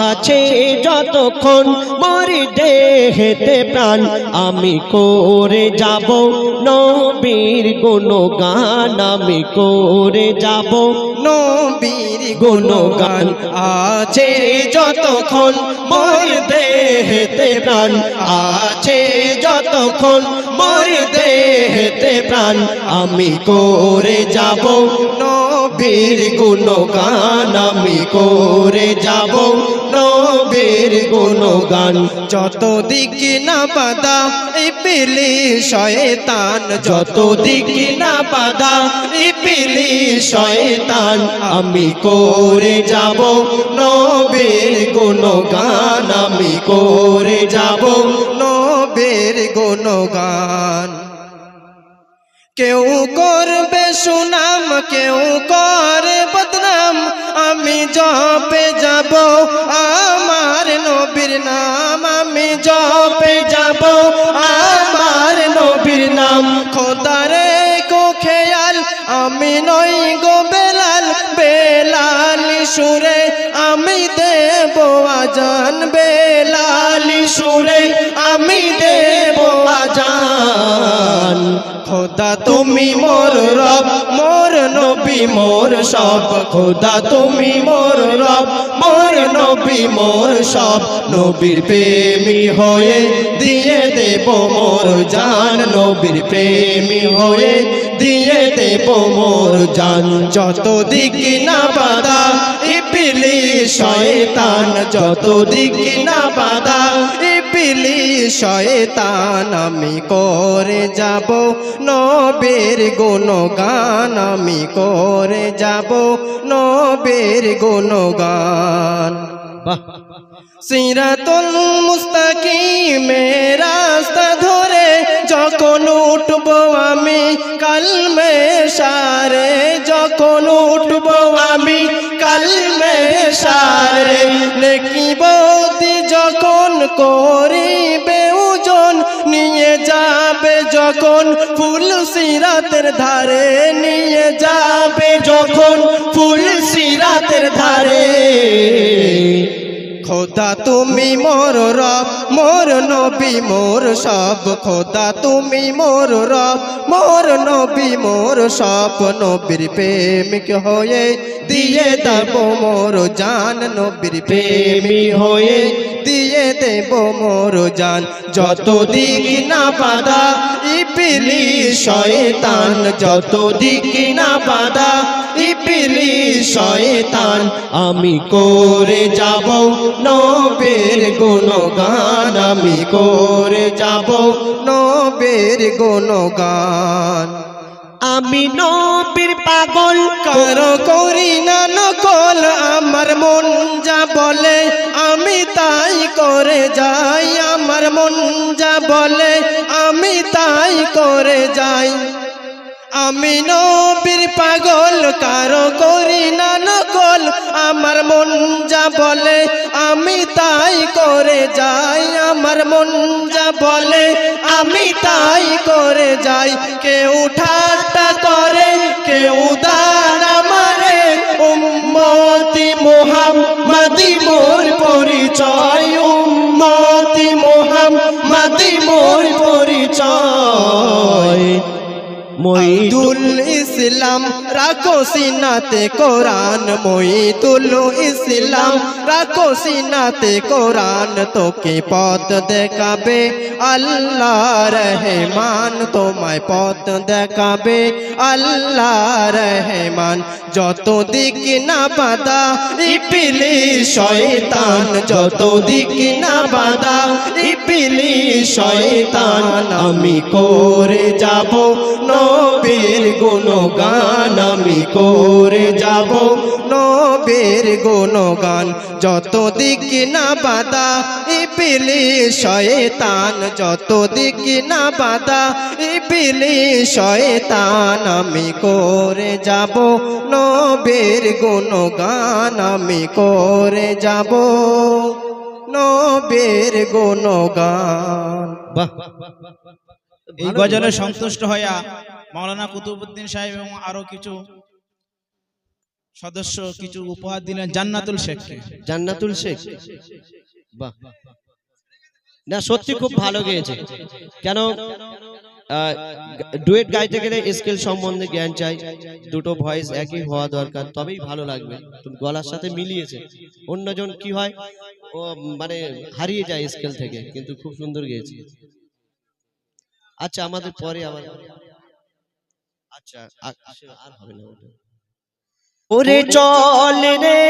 আছে যতক্ষণ মোর দেহেতে প্রাণ আমি করে যাব নবীর গুণগান আমি করে যাব নবীর গুণগান আছে যতক্ষণ মোর দেহেতে প্রাণ আছে যতক্ষণ মোর দেহেতে প্রাণ আমি করে যাব নবীর গুণগান আমি করে যাব নবীর গুণগান যত দিক না বাধা ইবলিস শয়তান যত দিক না বাধা ইবলিস শয়তান আমি করে যাব নবীর গুণগান আমি করে যাব নবীর গুণগান কেউ করবে সুনাম কেউ করে বদনাম আমি জপে যাব আমার নবীর নাম আমি জপে যাব আমার নবীর নাম খোদারে কো খেয়াল আমি নই গো বেলাল বেলাল সুরে আমি দেব আজান বেলাল সুরে আমি দেব আজান খোদা তুমি মোর রব মোর নবী মোর সব খোদা তুমি মোর রব মোর নবী মোর সব নবীর প্রেমী হয়ে দিয়ে দেব মোর জান নবীর প্রেমী হয়ে দিয়ে দেব মোর জান যত দিক না বাধা ইবলিস শয়তান যত দিক না বাধা ইবলিস শয়তান আমি করে যাব নবীর গুণগান আমি করে যাব নবীর গুণগান সিরাতুল মুস্তাকিমের রাস্তা ধরে যখন উঠব আমি কালমে সারে যখন উঠব আমি কালমে সারে নেকি বদি যখন করিবে ওজন নিয়ে যাবে যখন ফুল সিরাতের ধারে নিয়ে যাবে যখন ফুল সিরাতের ধারে খোদা তুমি মোর রব মোর নবী মোর সব খোদা তুমি মোর রব মোর নবী মোর সব নবীর প্রেমিক হয়ে দিয়ে দেব মোর জান নবীর প্রেমী হয়ে দিয়ে দেব মোর জান যত দিক না বাধা ইবলিস শয়তান যত দিক না বাধা ইবলিস শয়তান আমি করে যাব নবীর গুণগান আমি করে যাব নবীর গুণগান আমি নবীর পাগল কারো করি না নকল আমার মন যা বলে আমি তাই করে যাই আমার মন যা বলে আমি তাই করে যাই আমি নবীর পাগল কারো করি না নকল আমার মন যা বলে আমি তাই করে যাই আমার মন যা বলে আমি তাই করে যাই কেউ ঠাট্টা করে কেউ দাঁড়া মারে উম্মতি মুহাম্মাদি মোর পরিচয় উম্মতি মুহাম্মাদি মোর পরিচয় মঈদুল ইসলাম রাখো সিনাতে কোরআন মঈদুল ইসলাম রাখো সিনাতে কোরআন তোকে পথ দেখাবে আল্লাহ রহমান তোমায় পথ দেখাবে আল্লাহ রহমান যত দিক না বাধা ইবলিস শয়তান যত দিক না বাধা ইবলিস শয়তান আমি করে যাব নবীর গুণগান আমি করে যাব নবীর গুণগান যত দিক না বাধা ইবলিস শয়তান যত দিক না বাধা ইবলিস শয়তান আমি করে যাব নবীর গুণগান আমি করে যাব নবীর গুণগান এই গজলে সন্তুষ্ট হইয়া মাওলানা কুতুবউদ্দিন সাহেব এবং আরো কিছু সদস্য কিছু উপহার দিলেন জান্নাতুল শেখকে। জান্নাতুল শেখ, বাহ, না সত্যি খুব ভালো গেয়েছে। কেন ডুয়েট গাইতে গেলে স্কেল সম্বন্ধে জ্ঞান চাই, দুটো ভয়েস একই হওয়া দরকার, তবেই ভালো লাগবে। তুমি গলার সাথে মিলিয়েছে, অন্যজন কি হয় ও মানে হারিয়ে যায় স্কেল থেকে, কিন্তু খুব সুন্দর গেয়েছে। আচ্ছা আমাদের পরে আবার, আচ্ছা আর হবে না ওটা। ওরে চল রে